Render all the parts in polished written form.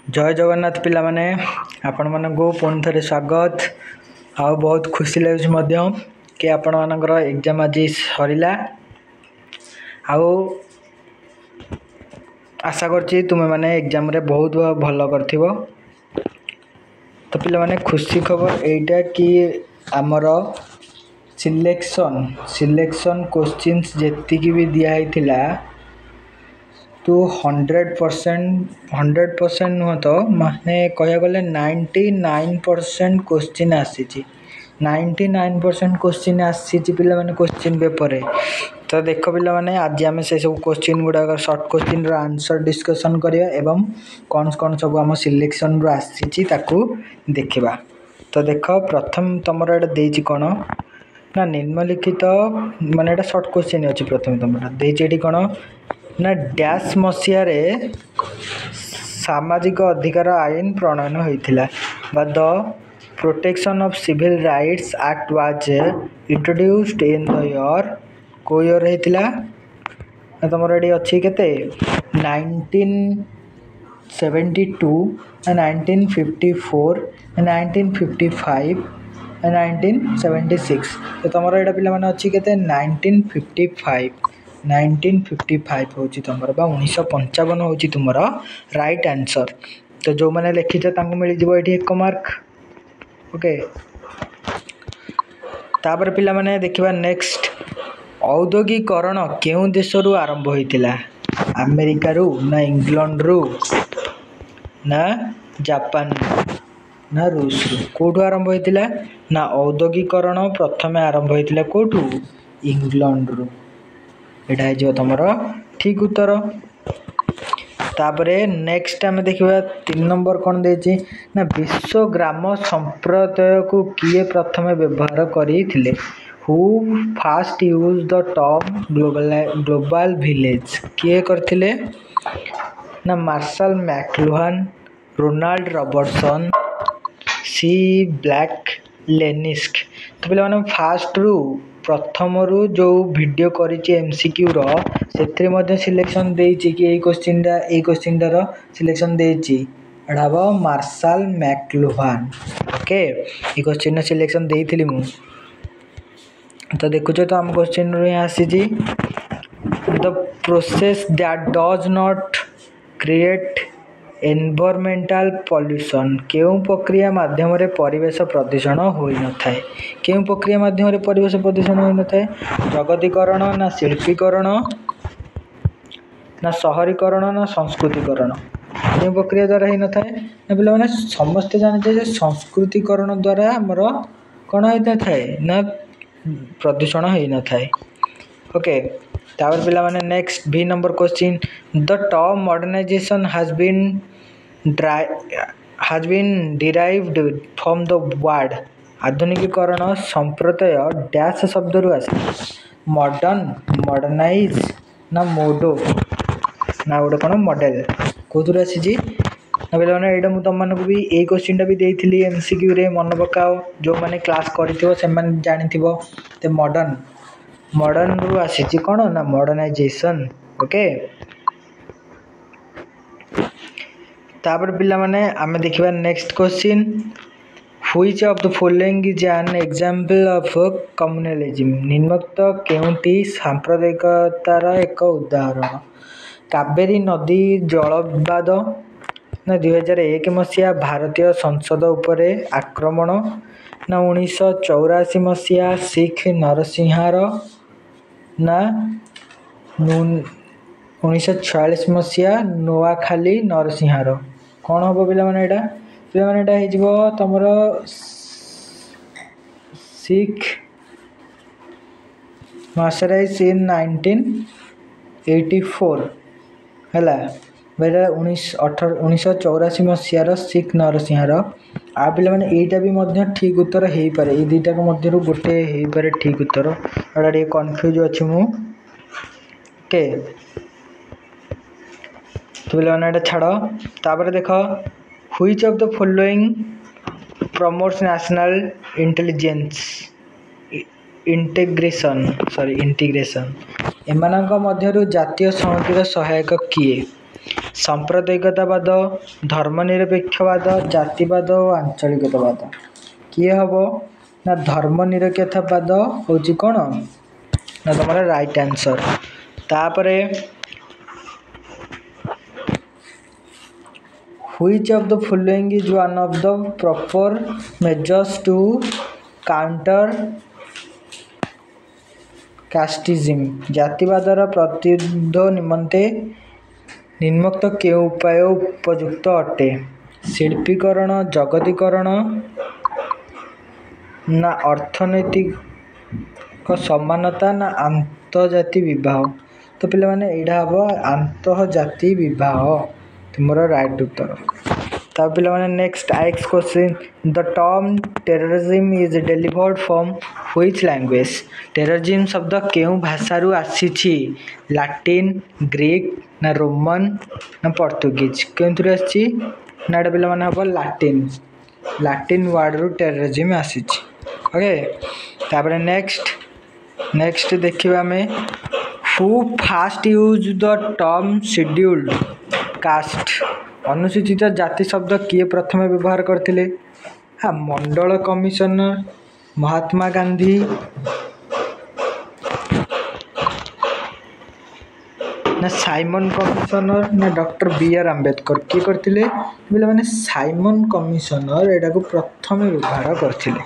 जय जगन्नाथ पिला माने आपण मानक पुणी थे स्वागत। आ बहुत खुशी लगे कि आपण मानकर एग्जाम आज सरला। आशा करछि तुमे माने एग्जाम रे बहुत भल करथिबो। तो पिला माने खुशी खबर एटा कि आमर सिलेक्शन क्वेश्चंस जेतिकी भी दिया हिथिला तो 100% नुह तो माने कह गले 99% क्वेश्चन आसी 99% क्वेश्चन आसी पिला माने क्वेश्चन पेपर रे। तो देख पिला माने आज आम से सब क्वेश्चन गुड़ा शॉर्ट क्वेश्चन रो आंसर डिस्कशन करिया एवं कौन कौन सब आम सिलेक्शन रो आसी ताकू देखिबा। तो देख प्रथम तुमर एटा देछि कोन ना निम्नलिखित माने एटा शॉर्ट क्वेश्चन अछि। प्रथम तुमर देछि एठी कोन ना डैश मसिया रे सामाजिक अधिकार आईन प्रणयन होइथिला बा the protection of civil rights act was introduced in the year को ईयर हेतिला तमर एडी अछि केते 1972 1954 1955 1976। तो तमर एडा पिला माने अछि केते 1955 होची तुमर बा 1955 होची तुमर राइट आंसर। तो जो माने लिखिछ तांको मिल जिवो एठी 1 मार्क। ओके तापर पिला माने देखिबा नेक्स्ट औद्योगिकरण केउ देश रु आरंभ होइतिला अमेरिका रु ना इंग्लैंड रु ना जापान ना रूस रु कोठु आरंभ होइतिला ना औद्योगिकरण प्रथमे आरंभ होइतिला कोठु इंग्लैंड रु। एटा है जो तमरो ठीक उत्तर। तापरे नेक्स्ट हम देखिबा 3 नंबर कोन देछि ना विश्व ग्राम संप्रदाय को किए प्रथमे व्यवहार करिथिले who first use the term global village किए करथिले ना Marshall McLuhan Ronald Robertson C Black लेनिस्क। तो पिला माने फास्ट रु प्रथम रु जो वीडियो करिछि एमसीक्यू रो सेथरे मध्ये सिलेक्शन देछि कि ए क्वेश्चन रो सिलेक्शन देछि अडाबो मार्शल मैक्लुहान। ओके ए क्वेश्चन रो सिलेक्शन देइथिली मु। तो देखुछ तो हम क्वेश्चन रो यहाँ आसी जी the process that does not create environmental pollution केउ प्रक्रिया माध्यम रे परिवेश प्रदूषण होई न थाए केउ प्रक्रिया माध्यम रे परिवेश प्रदूषण होई न थाए जगतीकरण ना शिल्पीकरण ना शहरीकरण ना संस्कृतिकरण केउ प्रक्रिया द्वारा होई न थाए ना पिला माने समस्त जाने जे संस्कृतिकरण द्वारा हमर कोन होई न थाए ना प्रदूषण होई न थाए। ओके तावर पिला माने next B number question the term modernization has been derived from the word आधुनिकीकरण संप्रदाय डैश शब्द रु आसे मॉडर्नाइज ना मोडो ना गोटे कोन मॉडल कोथुर आसी जी ना बेले माने एटा मु तुम मानक भी ए क्वेश्चन टा भी देइथिली एमसीक्यू रे मन पकाओ जो माने क्लास करथिबो से माने जानिथिबो। ते मॉडर्न रु आसी जी कोन ना मॉडर्नाइजेशन। ओके तापर पिला माने आमे देखिबा next question which of the following is an example of communalism निम्नलिखित केउंटी सांप्रदायिकतार एक उदाहरण कावेरी नदी जल विवाद ना 2001 मसिया भारतीय संसद उपरे आक्रमण ना 1984 मसिया सिख नरसिंहार ना 1946 मसिया नोआखाली नरसिंहार कौन हम पिला माने एटा पिला माने एटा हिजबो तमर सिख मार्शराइज इन 1984 हला बेला 1984 मसिया रो सिख नरसिंहार आ पिला माने एटा भी मध्य ठीक उत्तर हेई पारे ए दुईटा को मध्य गोटे हेई पारे ठीक उत्तर एटा रे कंफ्यूज अछि मु। ओके तो पिला माने एटा छाड़ो तापर देखो which of the following promotes national intelligence integration एमानक मध्यरु जातीय संहतिर सहायक किए सांप्रदायिकतावाद, धर्मनिरपेक्षवाद, जातिवाद और आंचलिकतावाद। किए हम ना धर्मनिरपेक्षवाद हूँ कौन ना तुम राइट आंसर। तापरे Which of the following is one of the proper measures to counter casteism? जातिवादर प्रतिरोध निमंते निम्नोक्त के उपाय उपयुक्त अटे? शिल्पीकरण, जगतीकरण ना अर्थनैतिक समानता ना आंतर्जाति विवाह। तो पे यहाँ हम आंतर्जाति विवाह तुम्हारा राइट उत्तर। तब पे नेक्स्ट आइक्स question the term terrorism is delivered from which language? Terrorism शब्द केउ भाषारू आसी? लाटिन, ग्रीक ना रोमन ना पोर्तुगीज? केउथुर आसी ना एटा पे हम लाटिन। लाटिन वर्ड रु टेररिज्म आसी। ओके तापर नेक्स्ट देखिबा हमें who first use the term scheduled caste? अनुसूचित जाति शब्द किए प्रथम व्यवहार करथिले? हाँ मंडल कमिशनर, महात्मा गांधी ना साइमन कमिशनर ना डॉक्टर बी.आर. आंबेडकर? किए करथिले बोले माने साइमन कमिशनर एटा को प्रथम व्यवहार करथिले।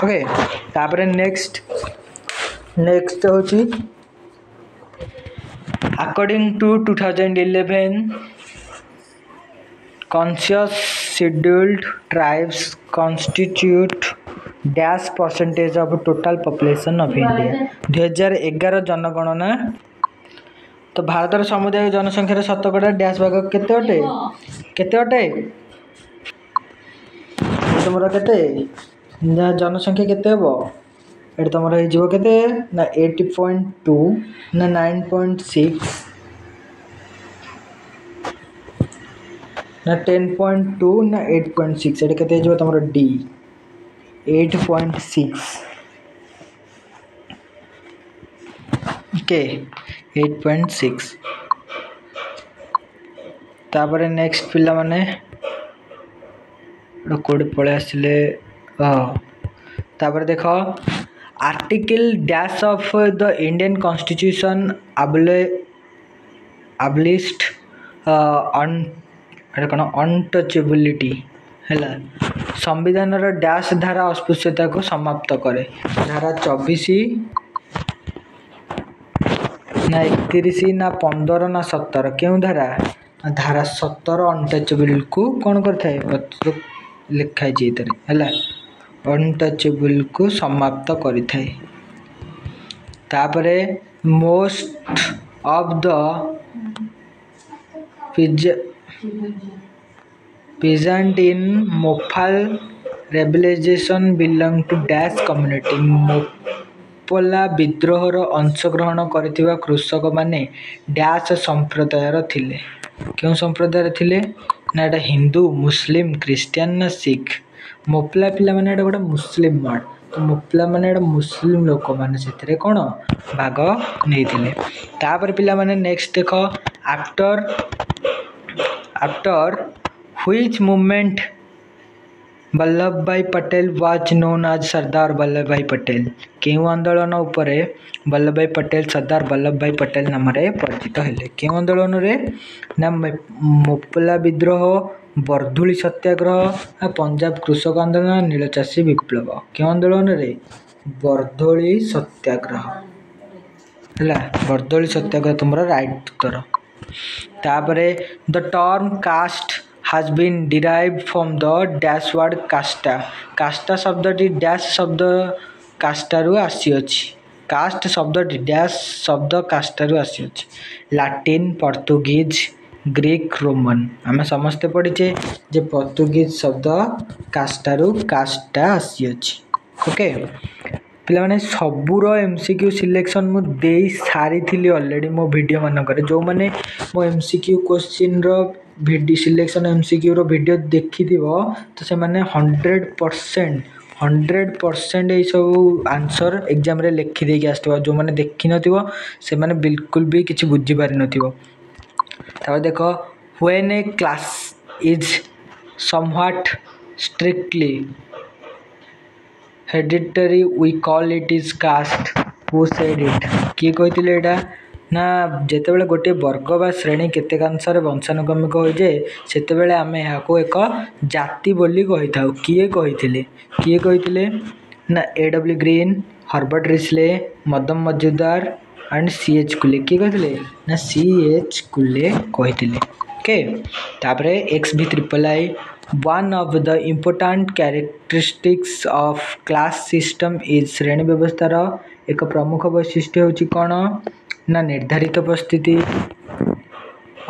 ओके तापर नेक्स्ट होची according to 2011 conscious scheduled tribes constitute dash percentage of total population of India? 2011 जनगणना तो भारत समुदाय जनसंख्यार शतकड़ा डैश भाग केते अटे? केते अटे तुमरा केते जनसंख्या केते हेबो एटा तुमरा हे जीवो केते ना 80.2 ना 9.6 ना 10.2 ना 8.6 एटा केते जो तुमरा डी 8.6 ओके 8.6। तापर नेक्स्ट पिला माने कोड पळे आसिले तापर देखो article dash of the Indian constitution abolished untouchability हैला संविधान डैश धारा अस्पृश्यता को समाप्त करे? धारा 24 ना 31 ना 15 ना 17? क्यों धारा? धारा 17 अनटचेबल को कौन करता लिखाई है अनटचेबल को समाप्त करें। तापरे most of the peasant in Moplah rebellion belong to dash community? Moplah विद्रोहर अंशग्रहण करथिबा कृषक माने डैश संप्रदायर थिले? क्यों संप्रदायर थिले ना एटा हिंदू, मुस्लिम, क्रिश्चियन ना सिख? मोपला पिला माने एटा गोटे मुस्लिम वर्ड तो मोपला माने एटा मुस्लिम लोक माने सेतरे कोन भाग नेइथिले। तापर पिला माने नेक्स्ट देखो आफ्टर व्हिच मूवमेंट वल्लभ भाई Patel was known as Sardar Vallabh भाई पटेल? केउ आंदोलन उपरे वल्लभ भाई पटेल सरदार वल्लभ भाई पटेल नाम रे परिचित हेले? केउ आंदोलन रे ना मोपला विद्रोह, बरधुली सत्याग्रह, पंजाब कृषक आंदोलन, नीलचाषी विप्लव? केउ आंदोलन रे बरधुली सत्याग्रह हैला बरधुली सत्याग्रह तुमरा राइट उत्तर। तापरे the term caste has been derived from the dash word casta? कास्टा शब्दटी डैश शब्द कास्टारू आसी अछि? कास्ट शब्दटी डैश शब्द कास्टारू आसी अछि? Latin, Portuguese, Greek, Roman? आम समस्ते पढ़ीचे जे पोर्तुगीज शब्द कास्टारू कास्टा आसी अछि। ओके पे सबूर एमसीक्यू सिलेक्शन मु दे सारी थी ऑलरेडी मो वीडियो मानक जो मैंने मो एमसीक्यू क्वेश्चन रो सिलेक्शन एमसीक्यू रो वीडियो देखी तो से मैंने 100% ये सब आंसर एग्जाम रे लिखी देके आसो जो मैंने देखी न से मैंने बिल्कुल भी किसी बुझी पारि न। देखो When a class is somewhat strictly hereditary we call it is caste. Who said it? किए कहते एटा ना जितेबाला गोटे वर्ग बा श्रेणी केतेकांशरे वंशानुक्रमिक हो जाए सेतेबेले आमे याको एक जाति बोली कहि थाउ किए कहिथिले ना A.W. Green Herbert Risley Madan Majumdar and C.H. Cooley किए कहिथिले ना C.H. कुले कहिथिले ओके तापरे XV3i one of the important characteristics of class system is श्रेणी व्यवस्थार एक प्रमुख वैशिष्ट्य होची कौन ना निर्धारित उपस्थिति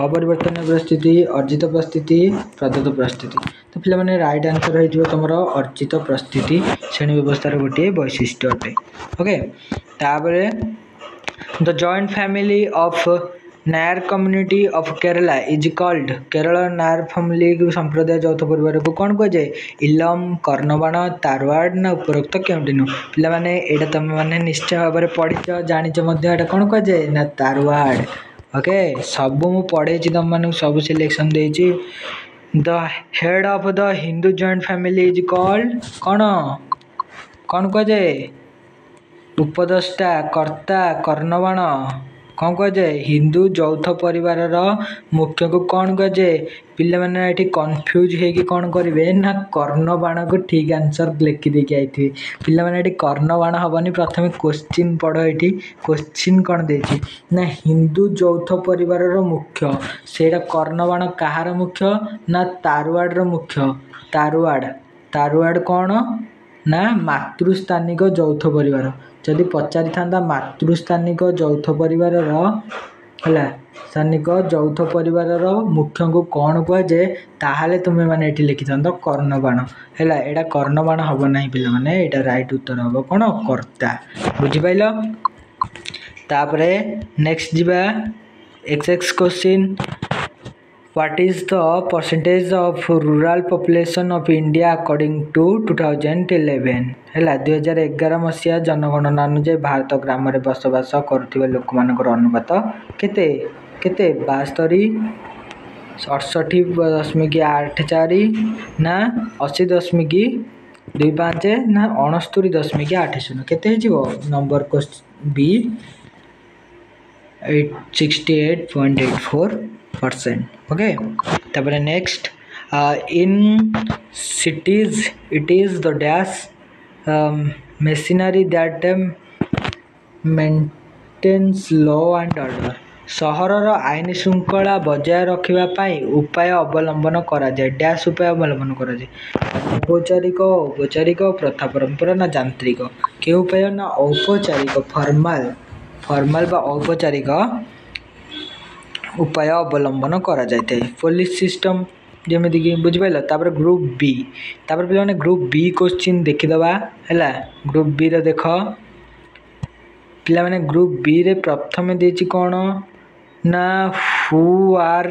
अपरिवर्तनीय उपस्थिति अर्जित उपस्थिति प्रदत्त उपस्थिति तो पिला माने राइट आंसर हो तुम अर्जित उपस्थिति श्रेणी व्यवस्थार गोटे वैशिष्ट्य अटे ओके तापरे the joint family of Nair community of Kerala is called Kerala Nair family संप्रदाय यौथ परिवार को कौन कह जाए इलम कर्णबाण तारवाड़ ना उपरोक्त केउटिनु पिला माने एटा तुम माने निश्चय भाव में पढ़ीच जानिच मध्य एटा कौन कह जाए ना तारवाड़ ओके सब मु पढ़े तुम माने सब सिलेक्शन देछि the head of the Hindu joint family is called कौन कह जाए उपदेष्टा कर्ता कर्णबाण कौन कह जाए हिंदू यौथ परिवार मुख्य को कौन कह जाए पिला माने एठी कंफ्यूज हे कि कौन करिवे ना कर्णबाण को ठीक आंसर लिखि दे के आइथि पिला माने एठी कर्णबाण हबनी प्रथमे क्वेश्चन पढो एठी क्वेश्चन कौन देछि ना हिंदू यौथ परिवार मुख्य सेटा कर्णबाण कहार मुख्य ना तारवाड़ मुख्य तारवाड़ कौन ना मातृस्थानिक यौथ परिवार जदि पचारि था मातृस्थानिक यौथ परिवार है स्थानिक यौथ परिवार मुख्य को कौन कह जाए ताहले तुम्हें माने एठी लिखि था कर्णबाण है एटा कर्णबाण हम ना पिला माने एटा राइट उत्तर हम कौन कर्ता बुझिपाइल तापरे नेक्स्ट जीवा XX question What is the percentage of rural population of India according to 2011 है 2011 मसीहा जनगणना अनुसार भारत ग्राम में बसवास करुवा लोक मानकर अनुपात केते केते 68.84 ना 80.25 ना 69.80 केते हो नंबर को बी 68.84% okay तापर next in cities it is the dash machinery that maintains law and order सहरर आईन श्रृंखला बजाय रखा उपाय अवलंबन करा जाए डैश उपाय अवलंबन करा जाए औपचारिक औपचारिक प्रथा परंपरा ना यांत्रिक के उपाय ना औपचारिक फॉर्मल बा औपचारिक उपाय अवलंबन करा जाए पुलिस सिस्टम जमीक बुझिपाल तापर ग्रुप बी तापर पे ग्रुप बी क्वेश्चन देखीदबा है ग्रुप बी रे देख पिला माने ग्रुप बी रे प्रथम देछि कौन ना हु आर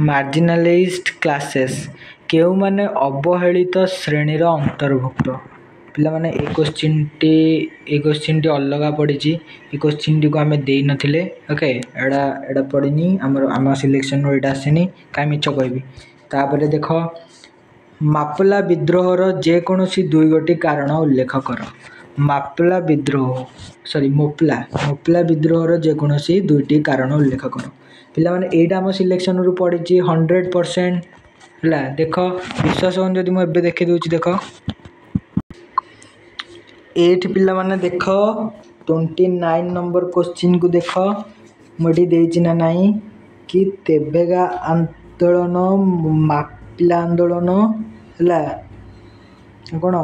मार्जिनलाइज्ड क्लासेस केउ माने अवहेलित श्रेणी अंतर्भुक्त पिला माने ए क्वेश्चन टी अलग पड़ी ए क्वेश्चन टी को आम दे नथिले ओके एडा एडा पड़ीनी आम सिलेक्शन एडा आसेनी का मिछ कहबी तापर देख मापला विद्रोहर जेकोसी दुई गोटी कारण उल्लेख कर मोपला विद्रोहर जेकोसी दुईटी कारण उल्लेख कर पिला माने एडा आम सिलेक्शन रु पड़ी 100% है देख विश्वास हो जदि मुझे देखी दूची देख एट पिला माने देख 29 नंबर क्वेश्चन को देख मुझे देछि ना नहीं कि तेबेगा आंदोलन मापिला आंदोलन है कौन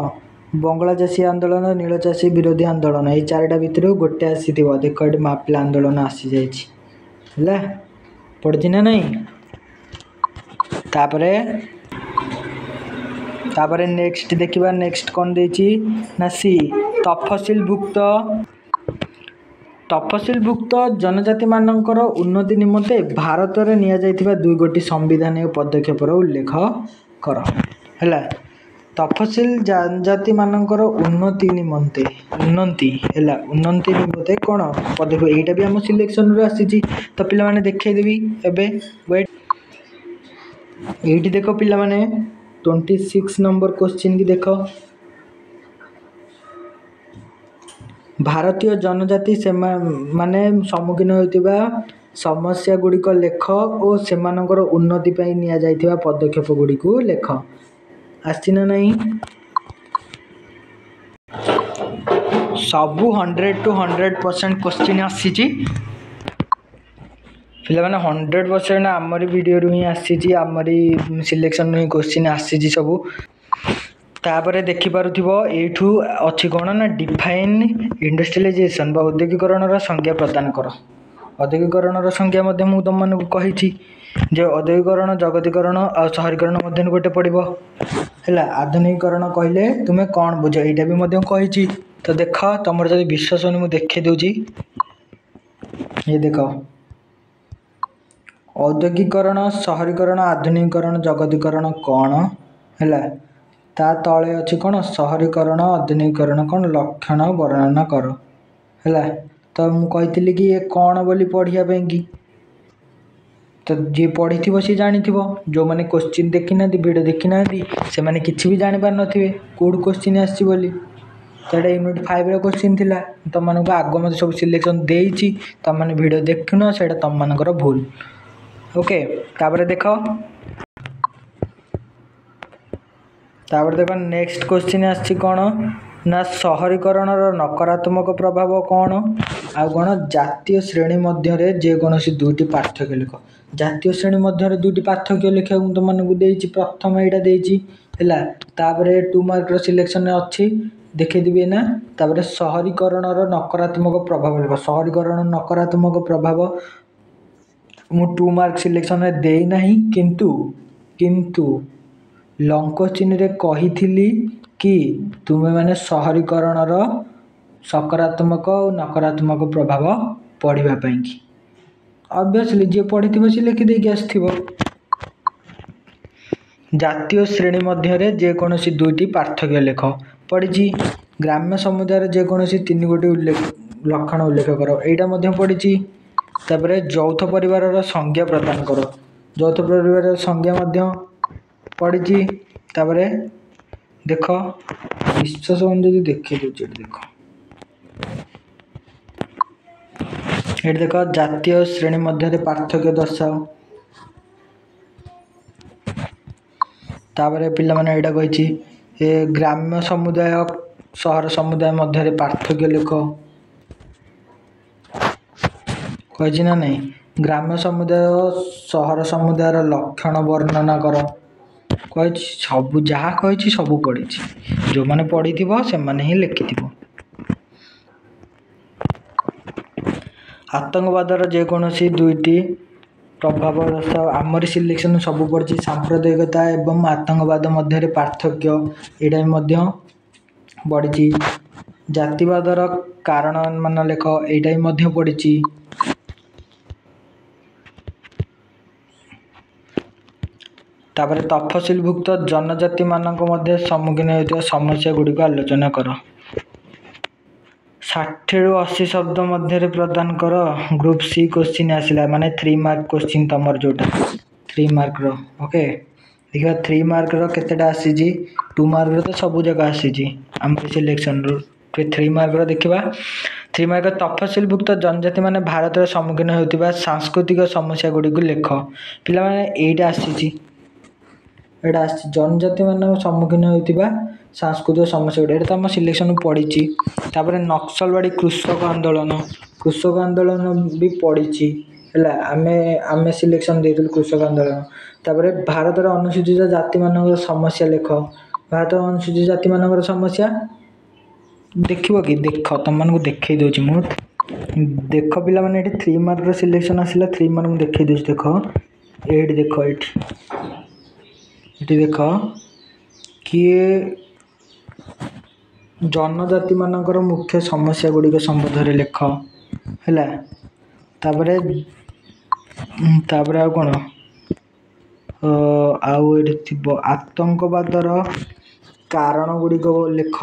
बंगला चाषी आंदोलन नीलचाषी विरोधी आंदोलन ये चारिटा भितर गोटे आसी देख ये मापिला आंदोलन आसी जाए पड़ी ना नहीं तापरे नेक्स्ट देखिबा नेक्स्ट कौन देछि ना सी तफसिलभुक्त जनजाति मानकर उन्नति निमंते भारत में नि जाइथिबा दुई गोटी संविधानिक पदक्षेपर उल्लेख कर है तफसिल जनजाति मानकर उन्नति निमंते उन्नति कौन पदक्षेप यहीटा भी आम सिलेक्शन रू आसी। तो पिला माने देखदेवी एबे वेट ये देख पिला माने 26 नंबर क्वेश्चन की देख। भारतीय जनजाति से माने सम्मुखीन होइतिबा समस्या गुड़िक लेख और सेमानकर उन्नति पई निया जाइतिबा पदक्षेप गुड़िक लेख। आछि ना नहीं सबू 100 to 100% क्वेश्चन आसी पिला माने 100% आमरी वीडियो रू ही आसी आमरी सिलेक्शन रू ही क्वेश्चन आसी सबू। तापर देखिपो एठू अच्छी कौन ना डिफाइन इंडस्ट्रियलाइजेशन बा औद्योगिकरण संज्ञा प्रदान कर। औद्योगिकरण संज्ञा मुझे तुम मानक कही जो औद्योगिकरण जगतीकरण और शहरीकरण मध्य गोटे पड़ो है। आधुनिकीकरण कहले तुम्हें कौन बुझ यहाँ भी कही। तो देख तुम जब विश्वास मुझे देखे दूची ये देख औद्योगिकरण शहरीकरण आधुनिकीकरण जगतीकरण कौन है ता तले अच्छी कौन शहरीकरण आधुनिकीकरण कौन लक्षण वर्णना कर है। तो मुझे कि ये कौन बोली पढ़ाई कि तो जी पढ़ी थी सी जानी जो मैंने क्वेश्चन देखी ना वीडियो देखी ना से मैंने किसी भी जानी पार नथिबे कोड क्वेश्चन आसी बोली। तो ये यूनिट 5 रो क्वेश्चन थिला तुम मानक आग मत सब सिलेक्शन देइछि तुम माने वीडियो देखुन से तुम मानकर भूल। ओके तापर देख नेक्स्ट क्वेश्चन आछि कौन ना शहरीकरण नकारात्मक प्रभाव कौन आ कौन जातीय श्रेणी मध्य जेकोसी दुईटी पार्थक्य लिख। जातीय श्रेणी मध्य दुईटी पार्थक्य लिखा तुम मानक प्रथम यहाँ है। तापर 2 मार्क सिलेक्शन अच्छी देखेदेवी ना तापर शहरीकरण नकारात्मक प्रभाव लिख। शहरीकरण नकारात्मक प्रभाव मु 2 मार्क सिलेक्शन में दे नहीं किंतु लॉन्ग क्वेश्चन रे कही कि तुम्हें माने शहरीकरण सकारात्मक और नकारात्मक प्रभाव पढ़ाई कि ऑब्वियसली जी पढ़ी सी लिखिदेकी आसथिबो। जातीय श्रेणी मध्य जेकोसी दुईटी पार्थक्य लेख पढ़ी। ग्राम्य समुदाय जेकोसी 3 गोटी लक्षण उल्लेख कर यहाँ पढ़ी। तापर यौथ परिवार संज्ञा प्रदान कर यौथ परिवार संज्ञा पढ़ी। तापर देख विश्वास जब देखे देख ये देख जातीय श्रेणी मध्य पार्थक्य दर्शाओ। तापर पिला माने एटा कही ग्राम्य समुदाय शहर समुदाय मध्य पार्थक्य लेख कही ना नहीं। ग्राम्य समुदाय शहर समुदायर लक्षण वर्णना कर कही सब जहाँ कही सब पढ़ी जो मैंने पढ़ी से मैंने ही लिखि। आतंकवादर जेकोसी दुईटी प्रभाव आमरी सिलेक्शन सब पड़ी। सांप्रदायिकता एवं आतंकवाद मध्य पार्थक्य यहाँ पड़ी। जातिवादर कारण मान लेख यहाँ पड़ी। तापर तफसिलभुक्त जनजाति मानक मध्य सम्मुखीन होता समस्या गुड़िक आलोचना कर। 60 ରୁ 80 शब्द मध्य प्रदान कर। ग्रुप सी क्वेश्चन आसला माने 3 मार्क क्वेश्चन तमर जोटा 3 मार्क रो। ओके देखा 3 मार्क रो केतेटा आसी 2 मार्क रो तो सब जगह आसी आम सिलेक्शन रो 3 मार्क रो देखा 3 मार्क तफसिलभुक्त जनजाति माने भारत सम्मुखीन होता सांस्कृतिक समस्या गुड़िक लेख। पिला माने एटा आसी एटा जनजाति मान सम्मुखीन होता सांस्कृतिक समस्या गुड़ा तो आम सिलेक्शन पड़ी। तापर नक्सलवाड़ी कृषक आंदोलन भी पड़ी है आम सिलेक्शन दे कृषक आंदोलन। तापर भारत अनुसूचित जाति मान समस्या लेख। भारत अनुसूचित जाति मान समस्या देख कि देख तुम मानक देखे दूसरी मु देख पिला माने 3 मार्क सिलेक्शन आसला 3 मार्क देखे दूसरी देख ये देख ये देख किए जनजाति मानकर मुख्य समस्या गुड़िक संबंध में लेख है। तापर आ कौन आतंकवादर कारण गुड़िक लेख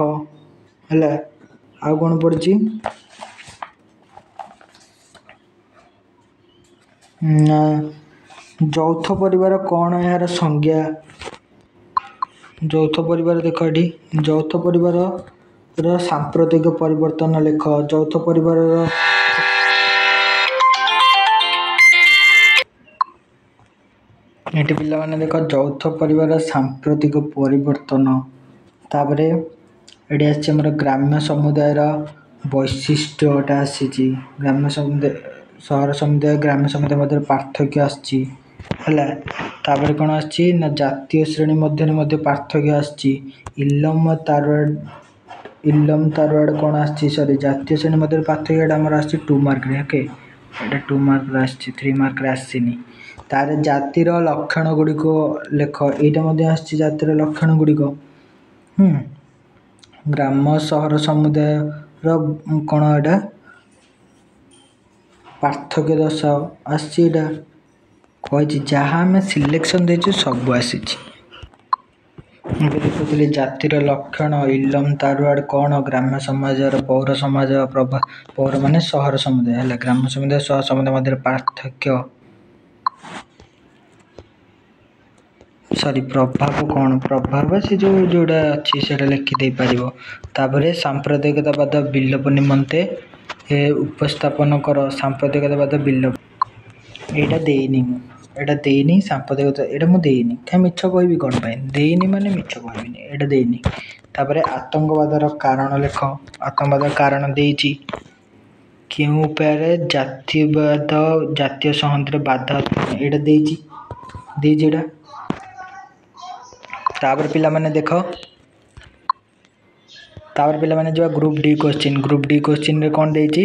है आउ कौन पड़ी ଯୌଥ ପରିବାର କ'ଣ ଏହାର ସଂଜ୍ଞା ଯୌଥ ପରିବାର ଦେଖ ଏଠି ଯୌଥ ପରିବାରର ସାମ୍ପ୍ରତିକ ପରିବର୍ତ୍ତନ ଲେଖ ଯୌଥ ପରିବାରର ଏଠି ପିଲାମାନେ ଦେଖ ଯୌଥ ପରିବାର ସାମ୍ପ୍ରତିକ ପରିବର୍ତ୍ତନ ତାପରେ ଏଠି ଆସିଛି ଆମର ଗ୍ରାମ୍ୟ ସମୁଦାୟର ବୈଶିଷ୍ଟ୍ୟଟା ଆସିଛି ଗ୍ରାମ୍ୟ ସମୁଦାୟ ସହର ସମୁଦାୟ ଗ୍ରାମ୍ୟ ସମୁଦାୟ ମଧ୍ୟରେ ପାର୍ଥକ୍ୟ ଆସିଛି ହେଲା ତାପରେ କ'ଣ ଆସିଛି ନା ଜାତୀୟ ଶ୍ରେଣୀ ମଧ୍ୟରେ ମଧ୍ୟ ପାର୍ଥକ୍ୟ ଆସିଛି ଇଲମ ତାରୱାର୍ଡ଼ କ'ଣ ଆସିଛି ସରି ଜାତୀୟ ଶ୍ରେଣୀ ମଧ୍ୟରେ ପାର୍ଥକ୍ୟ ଏଇଟା ଆମର ଆସିଛି 2 ମାର୍କରେ ଓକେ ଏଇଟା 2 ମାର୍କରେ ଆସିଛି 3 ମାର୍କରେ ଆସିନି ତାର ଜାତିର ଲକ୍ଷଣ ଗୁଡ଼ିକ ଲେଖ ଏଇଟା ମଧ୍ୟ ଆସିଛି ଜାତିର ଲକ୍ଷଣ ଗୁଡ଼ିକ ଗ୍ରାମ ସହର ସମୁଦାୟର କ'ଣ ଏଇଟା ପାର୍ଥକ୍ୟ ଦର୍ଶାଅ ଆସିଛି ଏଇଟା କହିଛି ଯାହା ଆମେ ସିଲେକ୍ସନ୍ ଦେଇଛୁ ସବୁ ଆସିଛି ଏବେ ଦେଖୁଥିଲି ଜାତିର ଲକ୍ଷଣ ଇଲମ ତାରୱାର୍ଡ଼ କ'ଣ ଗ୍ରାମ୍ୟ ସମାଜର ପୌର ସମାଜ ପୌର ମାନେ ସହର ସମୁଦାୟ ହେଲା ଗ୍ରାମ୍ୟ ସମୁଦାୟ ସହର ସମୁଦାୟ ମଧ୍ୟରେ ପାର୍ଥକ୍ୟ ସରି ପ୍ରଭାବ କ'ଣ ପ୍ରଭାବ ସେ ଯେଉଁଟା ଅଛି ସେଇଟା ଲେଖିଦେଇପାରିବ ତାପରେ ସାମ୍ପ୍ରଦାୟିକତାବାଦ ବିଲୋପ ନିମନ୍ତେ ଉପସ୍ଥାପନ କର ସାମ୍ପ୍ରଦାୟିକତାବାଦ ବିଲୋପ ଏଇଟା ଦେଇନି ମୁଁ ଏଇଟା ଦେଇନି ସାମ୍ପ୍ରଦାୟିକତା ଏଇଟା ମୁଁ ଦେଇନି କାହିଁ ମିଛ କହିବି କ'ଣ ପାଇଁ ଦେଇନି ମାନେ ମିଛ କହିବିନି ଏଇଟା ଦେଇନି ତାପରେ ଆତଙ୍କବାଦର କାରଣ ଲେଖ ଆତଙ୍କବାଦର କାରଣ ଦେଇଛି କେଉଁ ଉପାୟରେ ଜାତୀୟବାଦ ଜାତୀୟ ସଂହତିରେ ବାଧା ଏଇଟା ଦେଇଛି ଏଇଟା तापर पिलामाने देख तापर पिलामाने जो ग्रुप डी क्वेश्चन रे कौन देछि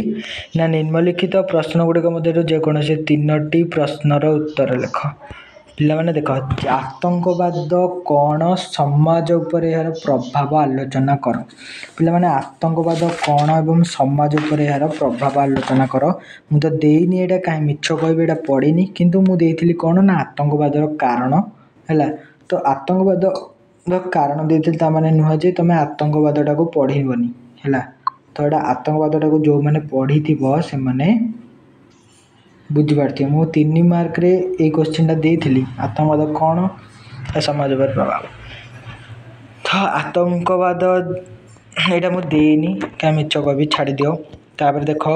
ना निम्नलिखित प्रश्न गुड़िक मध्य जेकोसी 3टी प्रश्नर उत्तर लेख पिलामाने देख आतंकवाद कौन समाज उपर यार प्रभाव आलोचना कर पिलामाने आतंकवाद कौन एवं समाज उपर यार प्रभाव आलोचना कर मु तो देनी एटा कहीं मिछ कहबे एटा पढ़िनी किंतु मु देइथिली कौन ना आतंकवादर कारण है तो आतंकवाद कारण देती माने नुह जे तुम आतंकवादटा को पढ़नी है तो यहाँ आतंकवादटा को जो मैंने पढ़ी से मैंने बुझीपार मु 3 मार्क रे ये क्वेश्चनटा देती आतंकवाद कौन समाज पर प्रभाव तो आतंकवाद यहाँ मुझे देनी क्या मिछ कवि छाड़ दियो तापर देख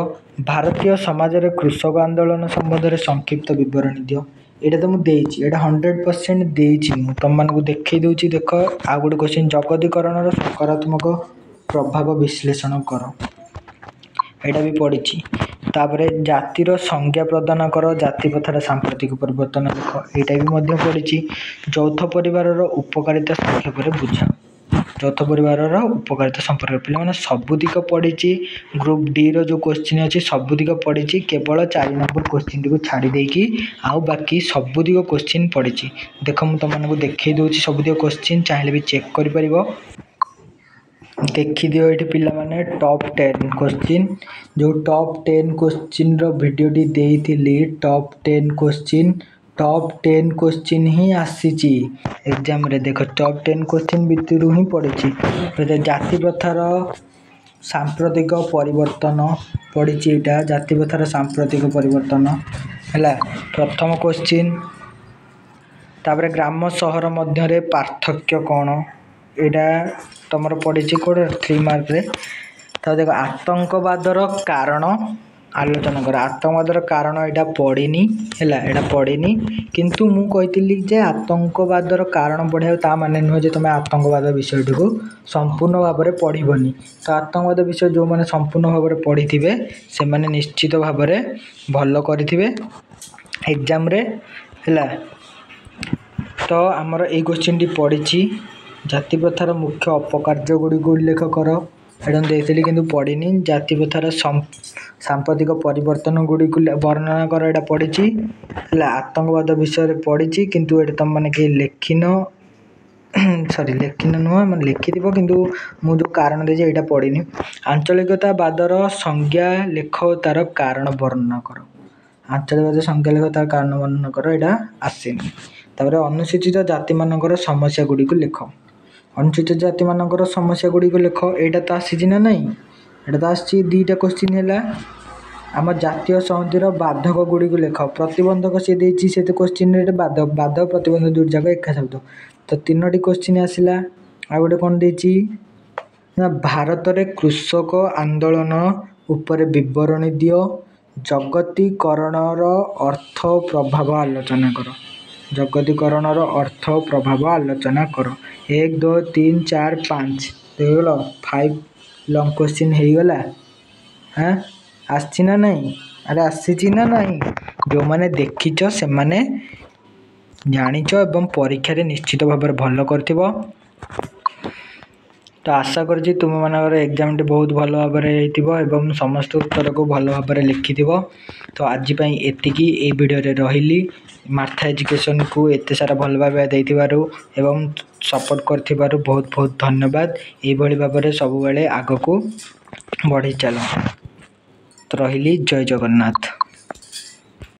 भारतीय समाज रे कृषक आंदोलन संबंध में संक्षिप्त विवरणी दियो एटा तो मुझे 100% देछि तुम मानक देखई दूची देख आ गोटे क्वेश्चन जगतीकरण सकारात्मक प्रभाव विश्लेषण कर एटा भी पढ़ी तापरे जातिर संज्ञा प्रदान कर जाति प्रथार सांप्रतिक परिवर्तन देख एटा भी मध्य पढ़ी यौथ परिवार उपकारिता संक्षेप बुझा यौथ परिवार उपकारिता संपर्क पे मैंने सबुदिक पढ़ी ग्रुप डी रो जो क्वेश्चन अच्छी सबुदिक पढ़ी केवल 4 नंबर क्वेश्चन टी को छाड़ी देकी आउ बाकी सबुदिक क्वेश्चन पढ़ी देख मुझे तुमको देखई दूसरी सबुदिक क्वेश्चन चाहिए भी चेक कर देखी दियो ये पिला माने टॉप 10 क्वेश्चन जो टॉप 10 क्वेश्चन रो वीडियो टी देइथिली टॉप 10 क्वेश्चन ही आसीची एग्जाम रे देख टॉप 10 क्वेश्चन भितर ही पड़ी जाति प्रथार सांप्रतिक परिवर्तन पड़ी यहाँ जाति प्रथार सांप्रतिक परिवर्तन है प्रथम क्वेश्चन तापर ग्राम सहर मध्य पार्थक्य कौन यहाँ तुम पड़ी कौन 3 मार्क रे तो देख आतंकवादर कारण आलोचना कर आतंकवादर कारण यहाँ पढ़नी है यहाँ पढ़नी किंतु मु कही जे आतंकवादर कारण पढ़ा ता माने नुह जे तुम आतंकवाद विषय को संपूर्ण भाव में पढ़नी तो आतंकवाद विषय जो मैंने संपूर्ण भाव में पढ़ी थे से मैंने निश्चित भाव में भल करेंगे एग्जाम रे है तो आमर ये क्वेश्चन टी पड़ी जाति प्रथार मुख्य अपकार्य गुड़िक उल्लेख कर एडा देखी कि पढ़नी जाति प्रथार सांप्रतिक परिवर्तन गुड़िक वर्णना कर एटा पड़ी आतंकवाद विषय पड़ी किंतु ये तुम मैंने कहीं लिखिन सरी लिखिन नुह मैंने लिखिथ कि मुझे कारण देजे यहाँ पढ़नी आंचलिकतावादर संज्ञा लेख तार कारण वर्णना कर आंचलिकवाद संज्ञा लेख तार कारण वर्णना कर यहाँ आसेनी तापर अनुसूचित जाति मानकर समस्या गुड़िक लिख अनुसूचित जाति मानकर समस्या गुड़िक लेख एटा तो आसी ना नहीं एटा तो आसी दुईटा क्वेश्चन है आम जातीय संहतिर बाधक गुड़ी को लेख प्रतिबंधक सी देती से क्वेश्चन बाधक बाधक प्रतिबंधक दुई जाक एका शब्द तो 3टी क्वेश्चन आसला आ गोटे कौन देती ना भारत रे कृषक आंदोलन उपरे विवरणी दियो जगतीकरण अर्थ प्रभाव आलोचना कर जगतीकरण अर्थ प्रभाव आलोचना कर 1 2 3 4 5 देखल 5 लॉन्ग क्वेश्चन हो गला हाँ आसी ना नहीं अरे आसी ना नहीं जो मैंने देखिच से माने जानिच एवं परीक्षा रे निश्चित भाव भल कर तो आशा कर तुम मानकर एग्जाम टे बहुत भल भाव एवं समस्त उत्तर को भल भाव लिखि तो आज एतिकी ए वीडियो रे रहिली मार्था एजुकेशन को एते सारा भल भाव एवं सपोर्ट कर बहुत बहुत धन्यवाद ये भाव में सब बेले आग को बढ़ी चल तो रहिली जय जगन्नाथ।